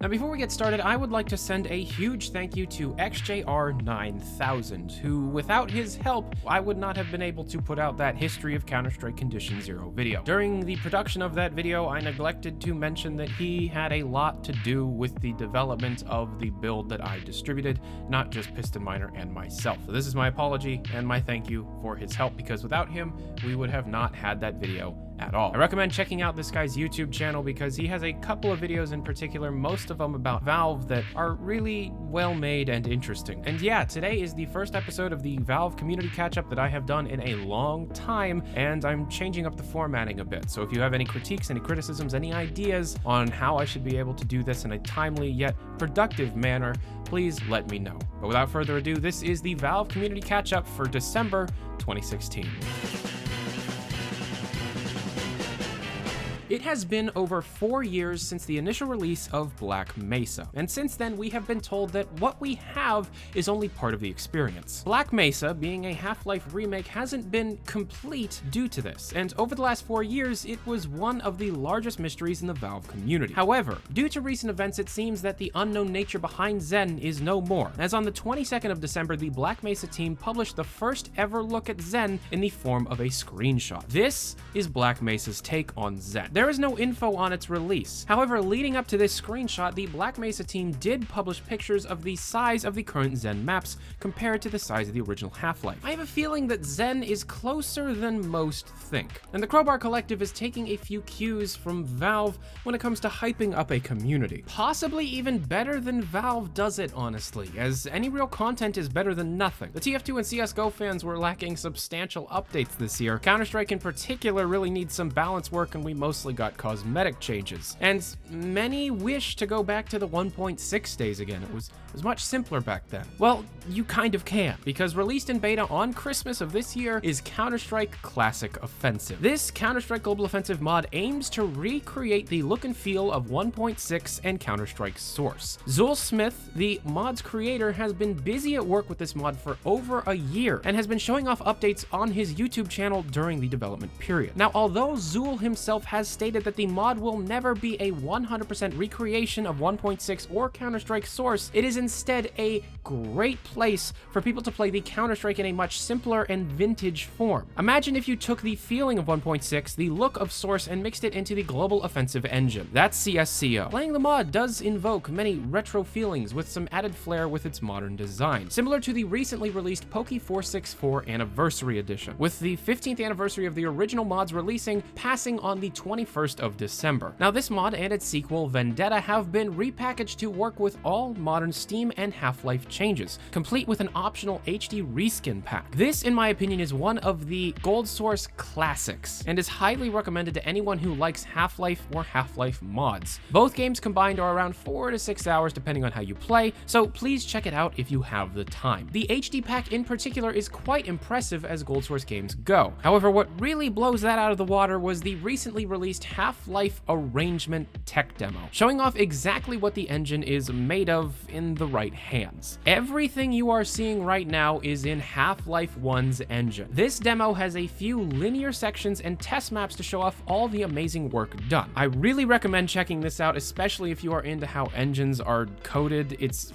Now before we get started, I would like to send a huge thank you to XJR9000, who without his help, I would not have been able to put out that History of Counter-Strike Condition Zero video. During the production of that video, I neglected to mention that he had a lot to do with the development of the build that I distributed, not just Piston Miner and myself. So this is my apology and my thank you for his help, because without him, we would have not had that video at all. I recommend checking out this guy's YouTube channel because he has a couple of videos in particular, most of them about Valve, that are really well made and interesting. And yeah, today is the first episode of the Valve community catch-up that I have done in a long time, and I'm changing up the formatting a bit. So if you have any critiques, any criticisms, any ideas on how I should be able to do this in a timely yet productive manner, please let me know. But without further ado, this is the Valve community catch-up for December 2016. It has been over 4 years since the initial release of Black Mesa, and since then we have been told that what we have is only part of the experience. Black Mesa, being a Half-Life remake, hasn't been complete due to this, and over the last 4 years it was one of the largest mysteries in the Valve community. However, due to recent events, it seems that the unknown nature behind Zen is no more, as on the 22nd of December the Black Mesa team published the first ever look at Zen in the form of a screenshot. This is Black Mesa's take on Zen. There is no info on its release. However, leading up to this screenshot, the Black Mesa team did publish pictures of the size of the current Zen maps compared to the size of the original Half-Life. I have a feeling that Zen is closer than most think, and the Crowbar Collective is taking a few cues from Valve when it comes to hyping up a community. Possibly even better than Valve does it, honestly, as any real content is better than nothing. The TF2 and CSGO fans were lacking substantial updates this year. Counter-Strike in particular really needs some balance work, and we mostly got cosmetic changes. And many wish to go back to the 1.6 days again. It was much simpler back then. Well, you kind of can, because released in beta on Christmas of this year is Counter-Strike Classic Offensive. This Counter-Strike Global Offensive mod aims to recreate the look and feel of 1.6 and Counter-Strike Source. Zool Smith, the mod's creator, has been busy at work with this mod for over a year and has been showing off updates on his YouTube channel during the development period. Now, although Zool himself has stated that the mod will never be a 100% recreation of 1.6 or Counter-Strike Source, it is instead a great place for people to play the Counter-Strike in a much simpler and vintage form. Imagine if you took the feeling of 1.6, the look of Source, and mixed it into the Global Offensive engine. That's CSCO. Playing the mod does invoke many retro feelings with some added flair with its modern design, similar to the recently released Poke 464 Anniversary Edition, with the 15th anniversary of the original mods releasing passing on the 21st of December. Now, this mod and its sequel, Vendetta, have been repackaged to work with all modern Steam and Half-Life changes, complete with an optional HD reskin pack. This, in my opinion, is one of the Gold Source classics, and is highly recommended to anyone who likes Half-Life or Half-Life mods. Both games combined are around 4 to 6 hours depending on how you play, so please check it out if you have the time. The HD pack in particular is quite impressive as Gold Source games go. However, what really blows that out of the water was the recently released Half-Life arrangement tech demo, showing off exactly what the engine is made of in the right hands. Everything you are seeing right now is in Half-Life 1's engine. This demo has a few linear sections and test maps to show off all the amazing work done. I really recommend checking this out, especially if you are into how engines are coded. It's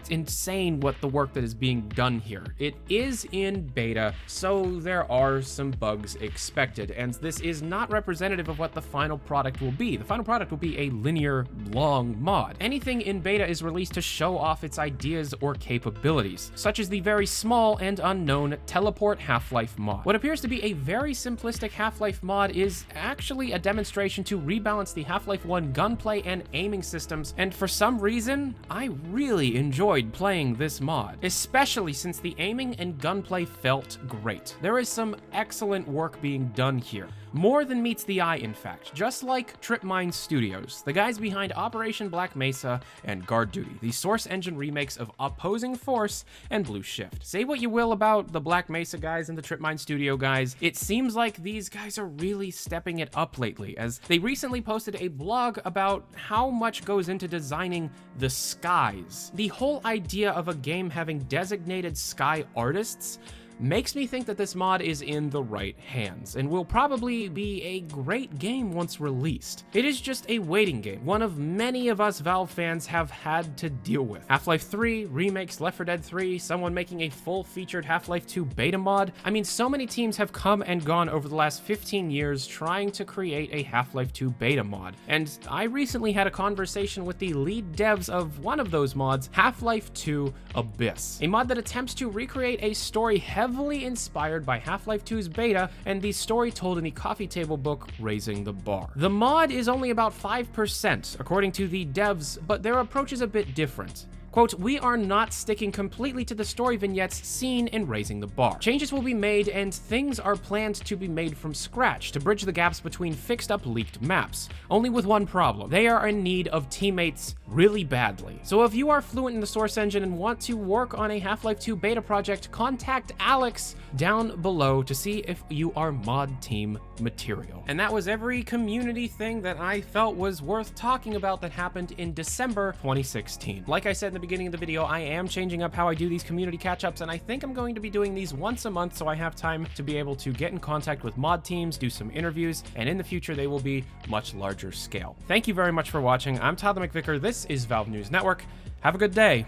insane what the work that is being done here. It is in beta, so there are some bugs expected, and this is not representative of what the final product will be. The final product will be a linear, long mod. Anything in beta is released to show off its ideas or capabilities, such as the very small and unknown Teleport Half-Life mod. What appears to be a very simplistic Half-Life mod is actually a demonstration to rebalance the Half-Life 1 gunplay and aiming systems, and for some reason, I really enjoyed playing this mod, especially since the aiming and gunplay felt great. There is some excellent work being done here. More than meets the eye, in fact, just like Tripmine Studios, the guys behind Operation Black Mesa and Guard Duty, the Source engine remakes of Opposing Force and Blue Shift. Say what you will about the Black Mesa guys and the Tripmine Studio guys, it seems like these guys are really stepping it up lately, as they recently posted a blog about how much goes into designing the skies. The whole idea of a game having designated sky artists makes me think that this mod is in the right hands and will probably be a great game once released. It is just a waiting game, one of many of us Valve fans have had to deal with. Half-Life 3, remakes, Left 4 Dead 3, someone making a full-featured Half-Life 2 beta mod. I mean, so many teams have come and gone over the last 15 years trying to create a Half-Life 2 beta mod, and I recently had a conversation with the lead devs of one of those mods, Half-Life 2 Abyss, a mod that attempts to recreate a story heavily inspired by Half-Life 2's beta and the story told in the coffee table book Raising the Bar. The mod is only about 5%, according to the devs, but their approach is a bit different. Quote, "We are not sticking completely to the story vignettes seen in Raising the Bar. Changes will be made and things are planned to be made from scratch to bridge the gaps between fixed up leaked maps. Only with one problem. They are in need of teammates really badly. So if you are fluent in the Source engine and want to work on a Half-Life 2 beta project, contact Alex down below to see if you are mod team material." And that was every community thing that I felt was worth talking about that happened in December 2016. Like I said in the beginning of the video, I am changing up how I do these community catch-ups, and I think I'm going to be doing these once a month so I have time to be able to get in contact with mod teams, do some interviews, and in the future they will be much larger scale. Thank you very much for watching. I'm Tyler McVicker. This is Valve News Network. Have a good day.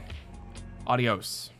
Adios.